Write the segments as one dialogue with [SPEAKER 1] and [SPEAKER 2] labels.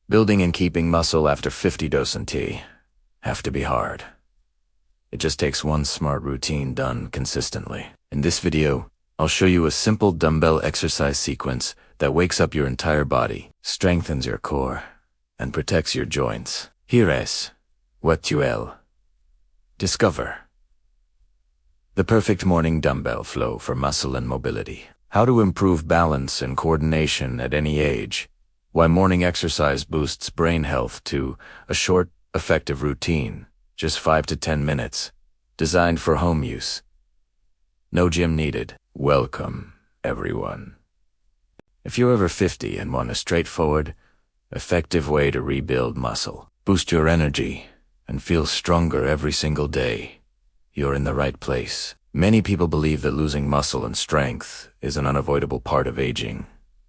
[SPEAKER 1] Building and keeping muscle after 50 docenti have to be hard. It just takes one smart routine done consistently. In this video, I'll show you a simple dumbbell exercise sequence that wakes up your entire body, strengthens your core, and protects your joints. Here es what tu el. Discover the perfect morning dumbbell flow for muscle and mobility. How to improve balance and coordination at any age. Why morning exercise boosts brain health to a short, effective routine, just 5 to 10 minutes, designed for home use. No gym needed. Welcome, everyone. If you're over 50 and want a straightforward, effective way to rebuild muscle, boost your energy, and feel stronger every single day, you're in the right place. Many people believe that losing muscle and strength is an unavoidable part of aging,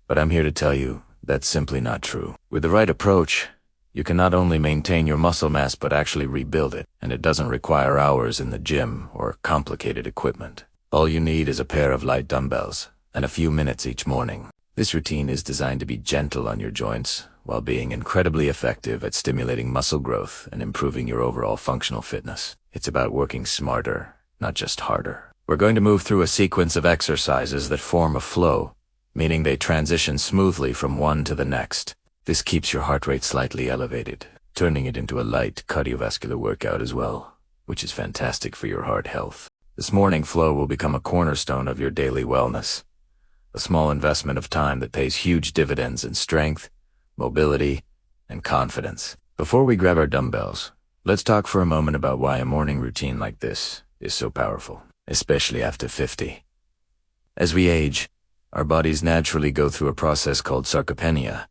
[SPEAKER 1] but I'm here to tell you that's simply not true. With the right approach, you can not only maintain your muscle mass but actually rebuild it, and it doesn't require hours in the gym or complicated equipment. All you need is a pair of light dumbbells and a few minutes each morning. This routine is designed to be gentle on your joints while being incredibly effective at stimulating muscle growth and improving your overall functional fitness. It's about working smarter, not just harder. We're going to move through a sequence of exercises that form a flow, meaning they transition smoothly from one to the next. This keeps your heart rate slightly elevated, turning it into a light cardiovascular workout as well, which is fantastic for your heart health. This morning flow will become a cornerstone of your daily wellness, a small investment of time that pays huge dividends in strength, mobility, and confidence. Before we grab our dumbbells, let's talk for a moment about why a morning routine like this is so powerful, especially after 50. As we age, our bodies naturally go through a process called sarcopenia,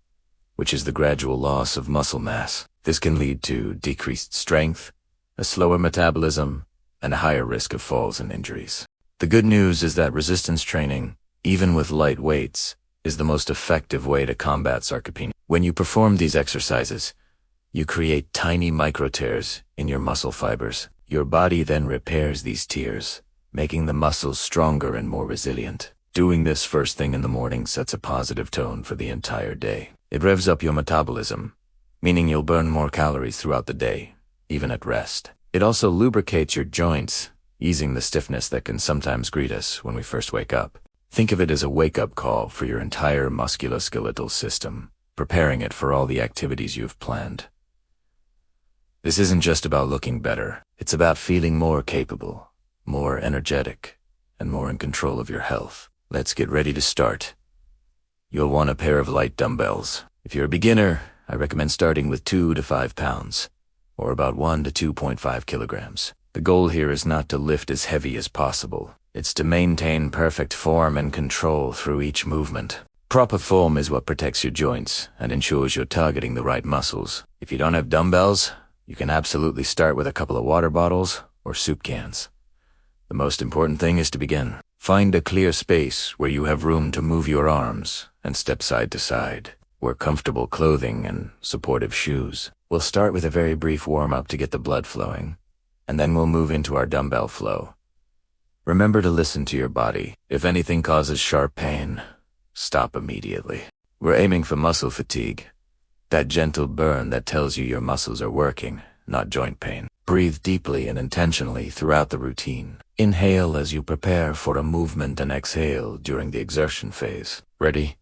[SPEAKER 1] which is the gradual loss of muscle mass. This can lead to decreased strength, a slower metabolism, and a higher risk of falls and injuries. The good news is that resistance training, even with light weights, is the most effective way to combat sarcopenia. When you perform these exercises, you create tiny micro tears in your muscle fibers. Your body then repairs these tears, making the muscles stronger and more resilient. Doing this first thing in the morning sets a positive tone for the entire day. It revs up your metabolism, meaning you'll burn more calories throughout the day, even at rest. It also lubricates your joints, easing the stiffness that can sometimes greet us when we first wake up. Think of it as a wake-up call for your entire musculoskeletal system, preparing it for all the activities you've planned. This isn't just about looking better. It's about feeling more capable, more energetic, and more in control of your health. Let's get ready to start. You'll want a pair of light dumbbells. If you're a beginner, I recommend starting with 2 to 5 pounds, or about 1 to 2.5 kilograms. The goal here is not to lift as heavy as possible. It's to maintain perfect form and control through each movement. Proper form is what protects your joints and ensures you're targeting the right muscles. If you don't have dumbbells, you can absolutely start with a couple of water bottles or soup cans. The most important thing is to begin. Find a clear space where you have room to move your arms and step side to side. Wear comfortable clothing and supportive shoes. We'll start with a very brief warm-up to get the blood flowing, and then we'll move into our dumbbell flow. Remember to listen to your body. If anything causes sharp pain, stop immediately. We're aiming for muscle fatigue, that gentle burn that tells you your muscles are working, not joint pain. Breathe deeply and intentionally throughout the routine. Inhale as you prepare for a movement and exhale during the exertion phase. Ready?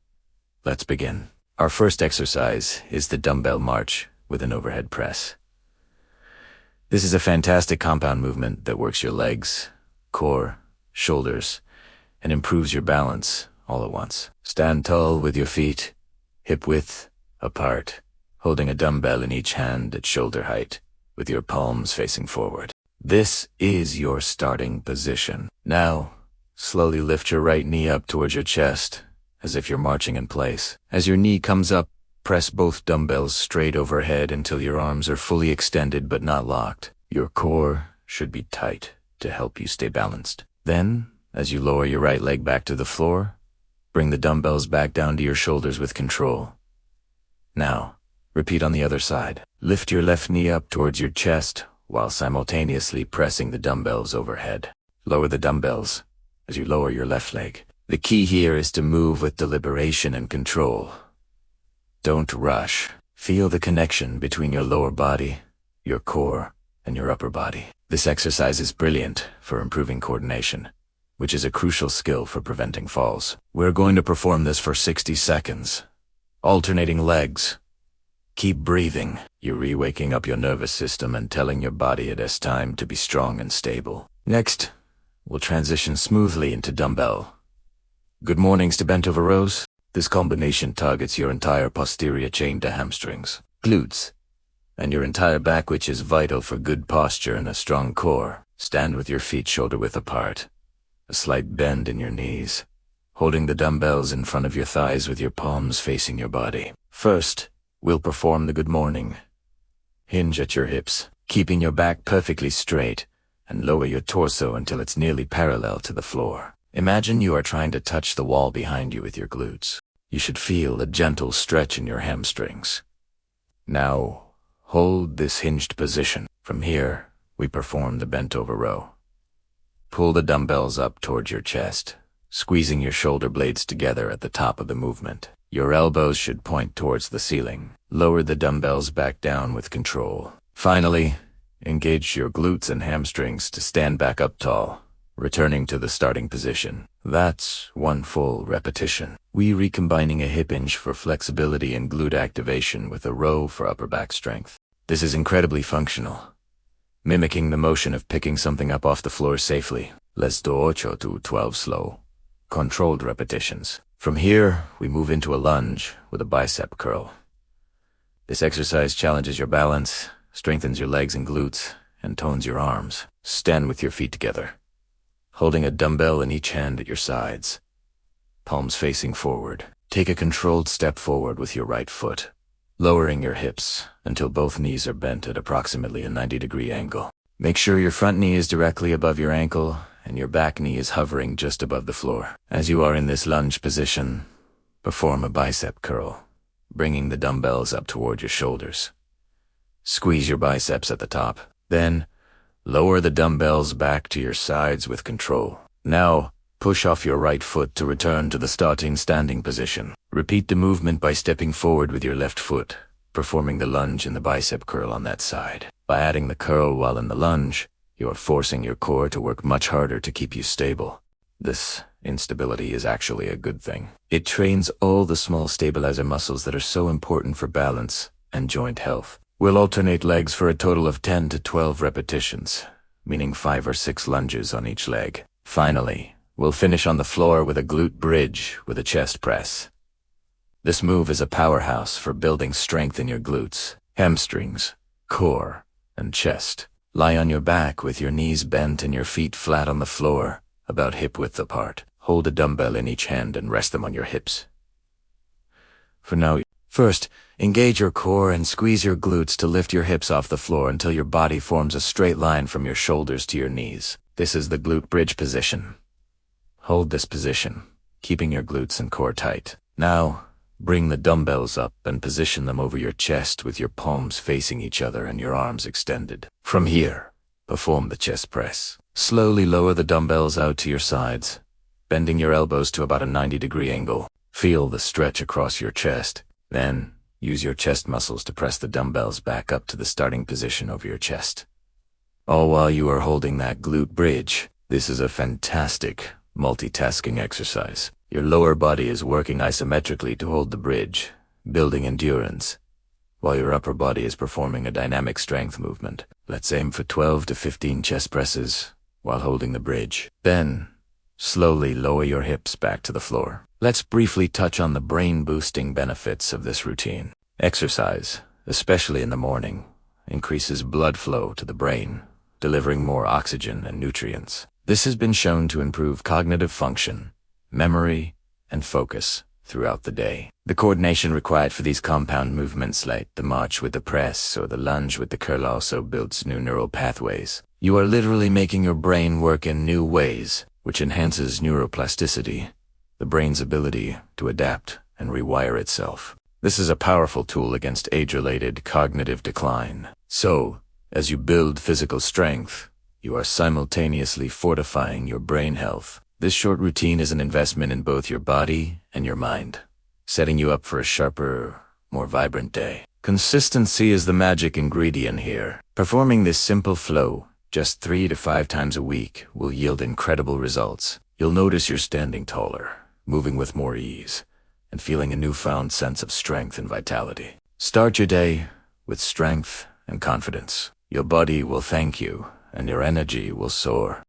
[SPEAKER 1] Let's begin. Our first exercise is the dumbbell march with an overhead press. This is a fantastic compound movement that works your legs, core, shoulders, and improves your balance all at once. Stand tall with your feet, hip width apart, holding a dumbbell in each hand at shoulder height, with your palms facing forward. This is your starting position. Now, slowly lift your right knee up towards your chest, as if you're marching in place. As your knee comes up, press both dumbbells straight overhead until your arms are fully extended but not locked. Your core should be tight to help you stay balanced. Then, as you lower your right leg back to the floor, bring the dumbbells back down to your shoulders with control. Now, repeat on the other side. Lift your left knee up towards your chest while simultaneously pressing the dumbbells overhead. Lower the dumbbells as you lower your left leg. The key here is to move with deliberation and control. Don't rush. Feel the connection between your lower body, your core, and your upper body. This exercise is brilliant for improving coordination, which is a crucial skill for preventing falls. We're going to perform this for 60 seconds, alternating legs. Keep breathing. You're re-waking up your nervous system and telling your body it is time to be strong and stable. Next, we'll transition smoothly into dumbbell. Good mornings to bent over rows. This combination targets your entire posterior chain to hamstrings, glutes, and your entire back, which is vital for good posture and a strong core. Stand with your feet shoulder-width apart, a slight bend in your knees, holding the dumbbells in front of your thighs with your palms facing your body. First, we'll perform the good morning. Hinge at your hips, keeping your back perfectly straight, and lower your torso until it's nearly parallel to the floor. Imagine you are trying to touch the wall behind you with your glutes. You should feel a gentle stretch in your hamstrings. Now, hold this hinged position. From here, we perform the bent over row. Pull the dumbbells up towards your chest, squeezing your shoulder blades together at the top of the movement. Your elbows should point towards the ceiling. Lower the dumbbells back down with control. Finally, engage your glutes and hamstrings to stand back up tall, returning to the starting position. That's one full repetition. We recombining a hip hinge for flexibility and glute activation with a row for upper back strength. This is incredibly functional, mimicking the motion of picking something up off the floor safely. Let's do 8 to 12 slow, controlled repetitions. From here, we move into a lunge with a bicep curl. This exercise challenges your balance, strengthens your legs and glutes, and tones your arms. Stand with your feet together, holding a dumbbell in each hand at your sides, palms facing forward. Take a controlled step forward with your right foot, lowering your hips until both knees are bent at approximately a 90-degree angle. Make sure your front knee is directly above your ankle and your back knee is hovering just above the floor. As you are in this lunge position, perform a bicep curl, bringing the dumbbells up toward your shoulders. Squeeze your biceps at the top. Then, lower the dumbbells back to your sides with control. Now, push off your right foot to return to the starting standing position. Repeat the movement by stepping forward with your left foot, performing the lunge and the bicep curl on that side. By adding the curl while in the lunge, you are forcing your core to work much harder to keep you stable. This instability is actually a good thing. It trains all the small stabilizer muscles that are so important for balance and joint health. We'll alternate legs for a total of 10 to 12 repetitions, meaning 5 or 6 lunges on each leg. Finally, we'll finish on the floor with a glute bridge with a chest press. This move is a powerhouse for building strength in your glutes, hamstrings, core, and chest. Lie on your back with your knees bent and your feet flat on the floor, about hip-width apart. Hold a dumbbell in each hand and rest them on your hips. For now, first, engage your core and squeeze your glutes to lift your hips off the floor until your body forms a straight line from your shoulders to your knees. This is the glute bridge position. Hold this position, keeping your glutes and core tight. Now, bring the dumbbells up and position them over your chest with your palms facing each other and your arms extended. From here, perform the chest press. Slowly lower the dumbbells out to your sides, bending your elbows to about a 90-degree angle. Feel the stretch across your chest. Then, use your chest muscles to press the dumbbells back up to the starting position over your chest. All while you are holding that glute bridge. This is a fantastic multitasking exercise. Your lower body is working isometrically to hold the bridge, building endurance, while your upper body is performing a dynamic strength movement. Let's aim for 12 to 15 chest presses while holding the bridge. Then, slowly lower your hips back to the floor. Let's briefly touch on the brain-boosting benefits of this routine. Exercise, especially in the morning, increases blood flow to the brain, delivering more oxygen and nutrients. This has been shown to improve cognitive function, memory, and focus throughout the day. The coordination required for these compound movements, like the march with the press or the lunge with the curl, also builds new neural pathways. You are literally making your brain work in new ways, which enhances neuroplasticity, the brain's ability to adapt and rewire itself. This is a powerful tool against age-related cognitive decline. So, as you build physical strength, you are simultaneously fortifying your brain health. This short routine is an investment in both your body and your mind, setting you up for a sharper, more vibrant day. Consistency is the magic ingredient here. Performing this simple flow just 3 to 5 times a week will yield incredible results. You'll notice you're standing taller, moving with more ease, and feeling a newfound sense of strength and vitality. Start your day with strength and confidence. Your body will thank you, and your energy will soar.